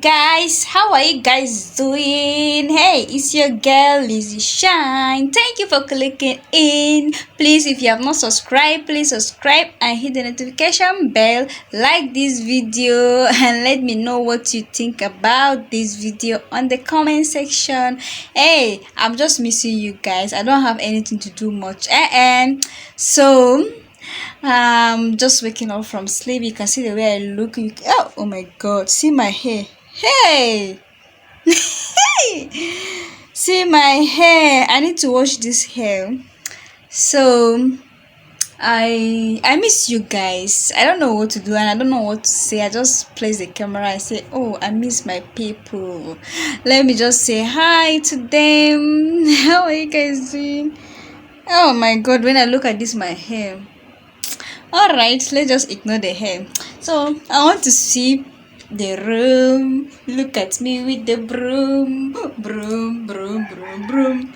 guys, how are you guys doing? Hey, it's your girl Lizzie Shine. Thank you for clicking in. Please, if you have not subscribed, please subscribe and hit the notification bell. Like this video and let me know what you think about this video on the comment section. Hey, I'm just missing you guys. I don't have anything to do much. So just waking up from sleep. You can see the way I look. Oh my god, see my hair. Hey, see my hair. I need to wash this hair. So I miss you guys. I don't know what to do and I don't know what to say. I just place the camera and say, oh, I miss my people. Let me just say hi to them. How are you guys doing? Oh my god, when I look at this my hair. Alright, let's just ignore the hair. So I want to see the room. Look at me with the broom. Broom, broom, broom, broom.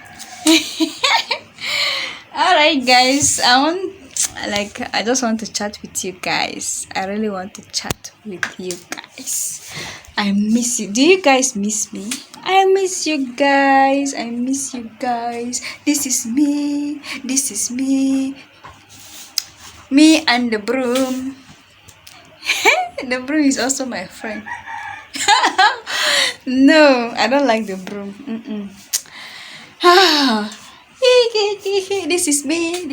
Alright guys, I just want to chat with you guys. I really want to chat with you guys. I miss you. Do you guys miss me? I miss you guys. I miss you guys. This is me. This is me. Me and the broom. The broom is also my friend. No, I don't like the broom. This is me.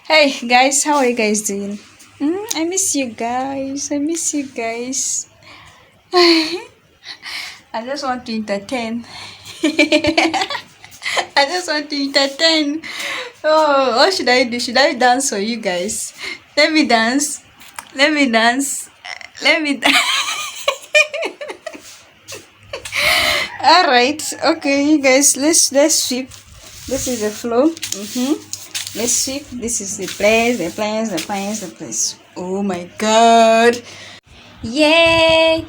Hey guys, how are you guys doing? I miss you guys. I miss you guys. I just want to entertain. I just want to entertain. Oh, what should I do? Should I dance for you guys? Let me dance. Let me dance. Let me dance. All right. Okay, you guys. Let's sweep. This is the floor. Let's sweep. This is the place. Oh my God. Yay!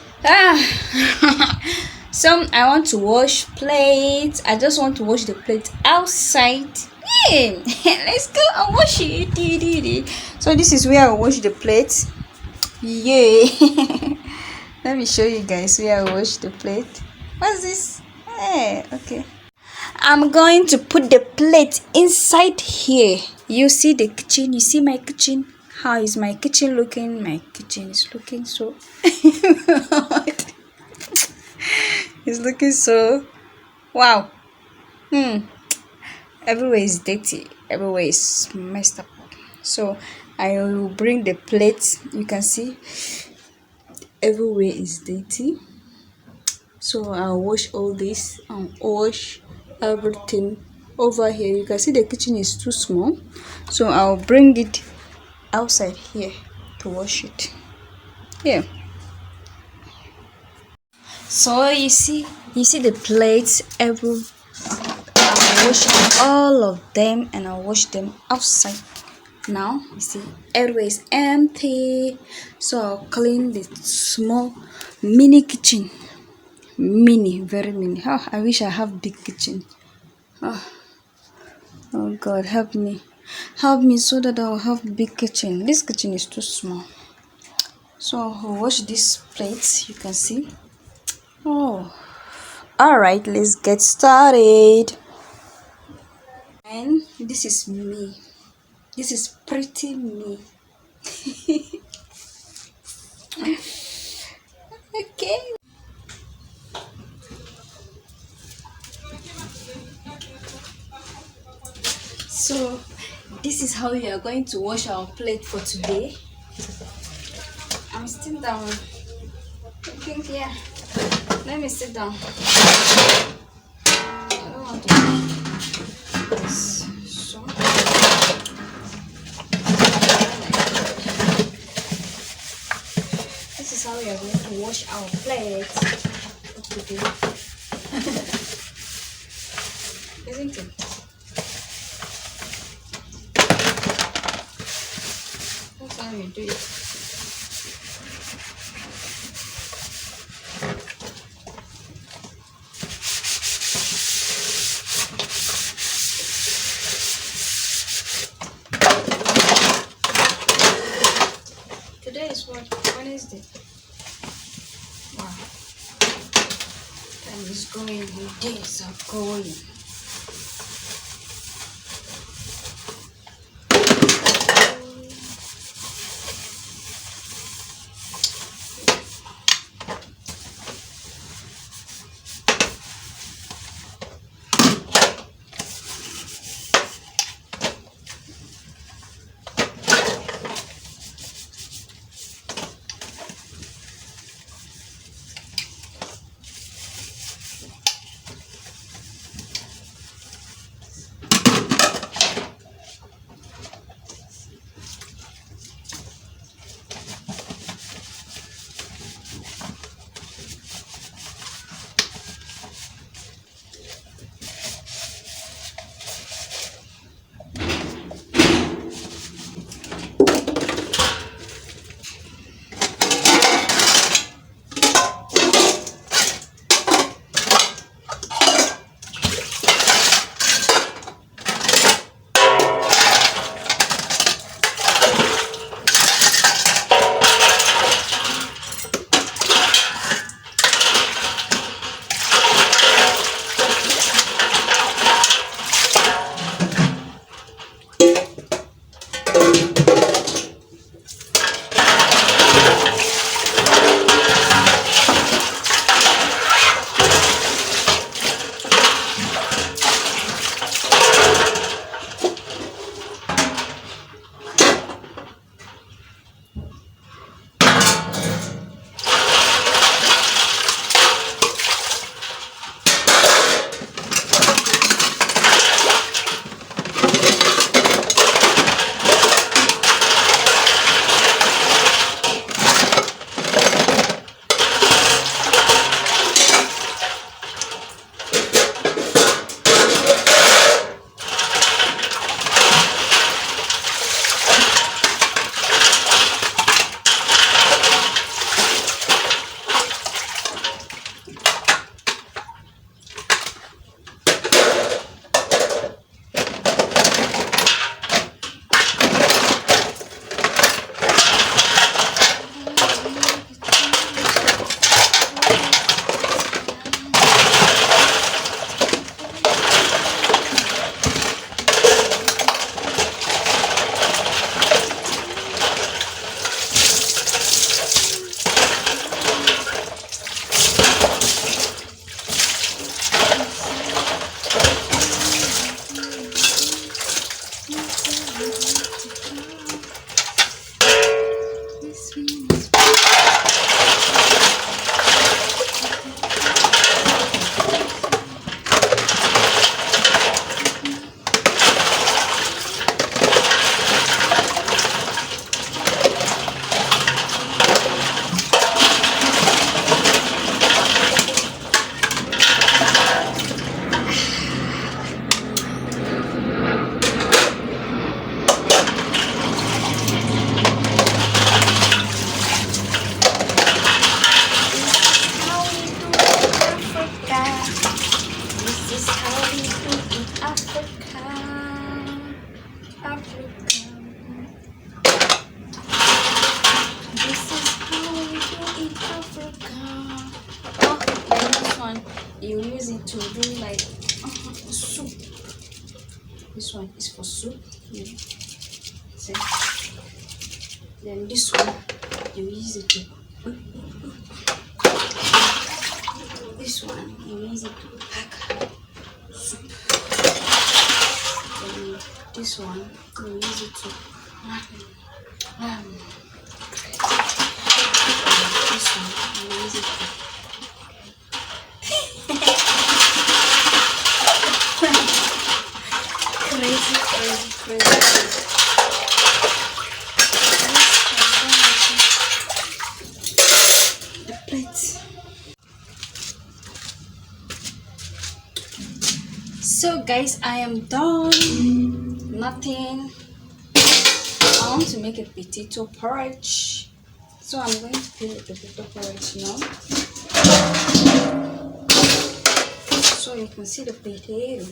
So I want to wash plates. I just want to wash the plate outside. Yeah, let's go and wash it. So this is where I wash the plate. Yeah. Let me show you guys where I wash the plate. What's this? Hey, okay. I'm going to put the plate inside here. You see the kitchen? You see my kitchen? How is my kitchen looking? My kitchen is looking so it's looking so wow. Everywhere is dirty. Everywhere is messed up. So I will bring the plate. You can see everywhere is dirty. So I'll wash all this and wash everything over here. You can see the kitchen is too small. So I'll bring it outside here to wash it. Yeah. So you see the plates. I'll wash all of them and I'll wash them outside. Now you see everywhere is empty. So I'll clean the small mini kitchen. Very mini. Oh, I wish I have big kitchen. Oh God, help me so that I'll have big kitchen. This kitchen is too small. So I'll wash these plates. You can see. Oh, all right, let's get started. And this is me. This is pretty me. Okay. So this is how we are going to wash our plate for today. I'm still down. Okay, yeah. Let me sit down. I don't want to do this. So this is how we are going to wash our plates for today. Isn't it? That's how you do it. Today is what? Wednesday. Wow. is going, the days are going. You use it to do like soup. This one is for soup. Yeah. See? Then this one you use it to. This one you use it to pack soup. Then this one you use it to. This one you use it to. Crazy. The plate. So guys, I am done. Nothing. I want to make a potato porridge. So I'm going to peel the potato porridge now. So you can see the potato.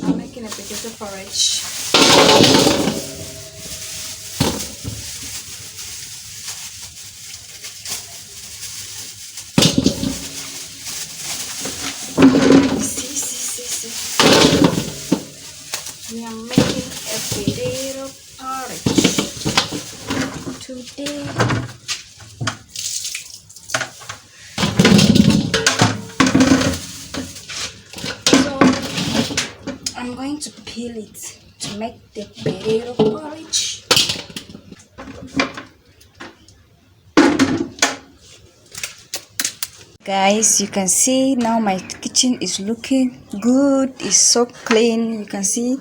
I'm making a potato porridge. We are making a potato porridge today. So I'm going to peel it to make the potato porridge. Guys, you can see now my kitchen is looking good. It's so clean. You can see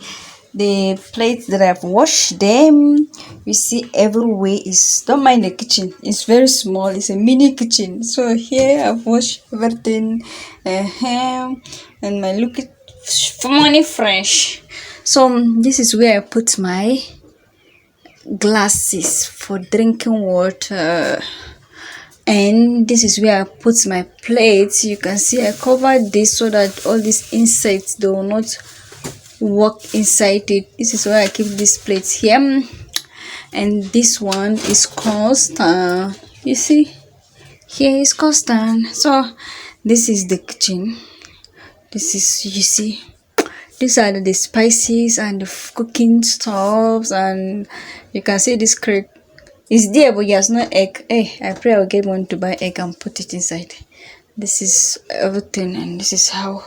the plates that I've washed them. You see everywhere is, don't mind the kitchen, it's very small, it's a mini kitchen. So here I've washed everything, and my look it funny fresh. So this is where I put my glasses for drinking water, and this is where I put my plates. You can see I covered this so that all these insects, they will not walk inside it. This is why I keep these plates here. And this one is custard. You see, here is custard. So this is the kitchen. This is, you see, these are the spices and the cooking stuffs, and you can see this crate is there, but there's no egg. Hey, I pray I'll get one to buy egg and put it inside. This is everything, and this is how.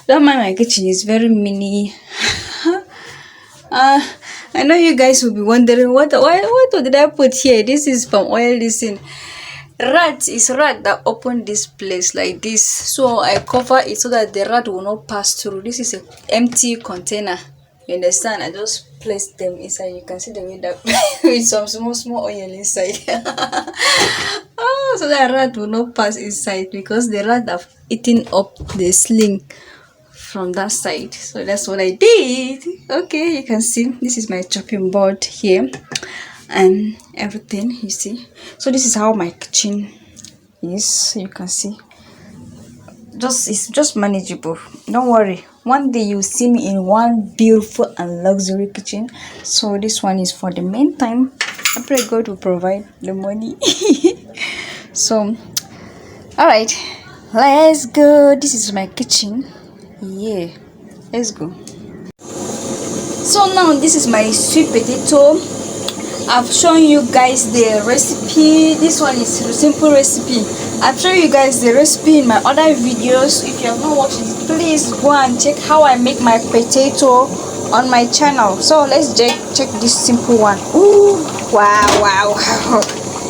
Don't mind my kitchen, is very mini. I know you guys will be wondering what did I put here? This is palm oil. Listen, rat that opened this place like this, so I cover it so that the rat will not pass through. This is an empty container, you understand? I just placed them inside. You can see the way that with some small oil inside. Oh, so that rat will not pass inside because the rat have eaten up the sling from that side. So that's what I did. Okay, you can see this is my chopping board here and everything, you see. So this is how my kitchen is. You can see it's just manageable. Don't worry, one day you'll see me in one beautiful and luxury kitchen. So this one is for the meantime. I pray God will provide the money. So all right, let's go. This is my kitchen. Yeah, let's go. So now this is my sweet potato. I've shown you guys the recipe. This one is a simple recipe. I've shown you guys the recipe in my other videos. If you have not watched it, please go and check how I make my potato on my channel. So let's check this simple one. Ooh, wow.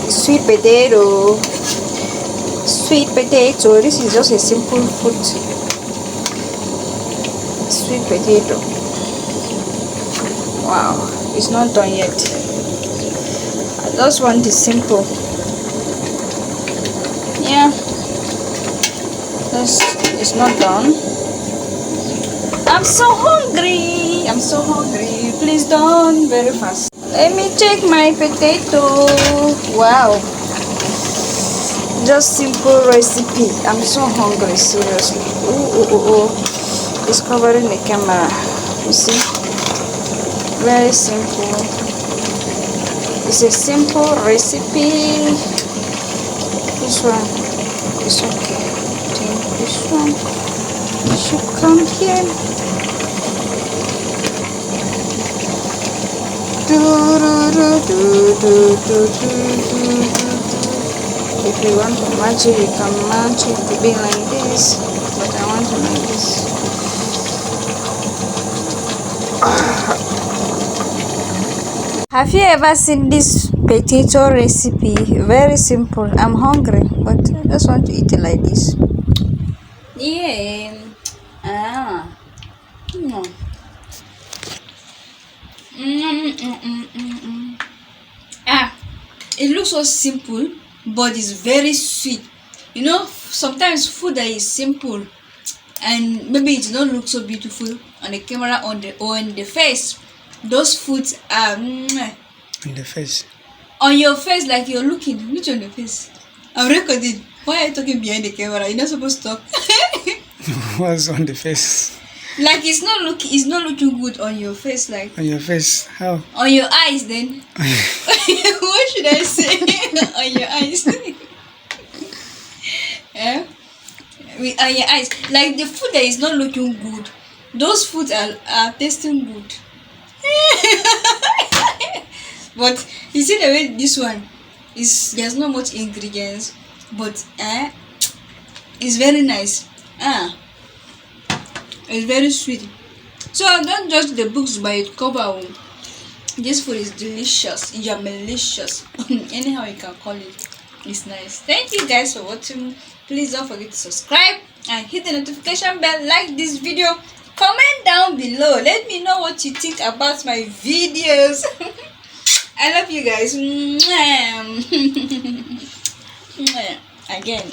Sweet potato. This is just a simple food. Sweet potato. Wow, it's not done yet. I just want it simple. Yeah, it's not done. I'm so hungry. Please done very fast. Let me check my potato. Wow, just simple recipe. I'm so hungry, seriously. Ooh. It's covering the camera. You see, very simple. It's a simple recipe. This one is okay. I think this one should come here. If you want to match it, you can match it to be like this, but I want to like this. Have you ever seen this potato recipe? Very simple. I'm hungry, but I just want to eat it like this. Yeah. No. It looks so simple, but it's very sweet. You know, sometimes food that is simple and maybe it don't look so beautiful on the camera or on the face, those foods are in the face. On your face, like you're looking. Which on the face? I'm recording. Why are you talking behind the camera? You're not supposed to talk. What's on the face? Like it's not looking good on your face. Like on your face, how? On your eyes, then. What should I say? On your eyes. Yeah. On your eyes, like the food that is not looking good, Those foods are tasting good. But you see the way this one is, there's not much ingredients, but it's very nice. It's very sweet. So don't judge the books by its cover. This food is delicious, yummy-licious. Anyhow you can call it. It's nice. Thank you guys for watching. Please don't forget to subscribe and hit the notification bell. Like this video. Comment down below. Let me know what you think about my videos. I love you guys. Again.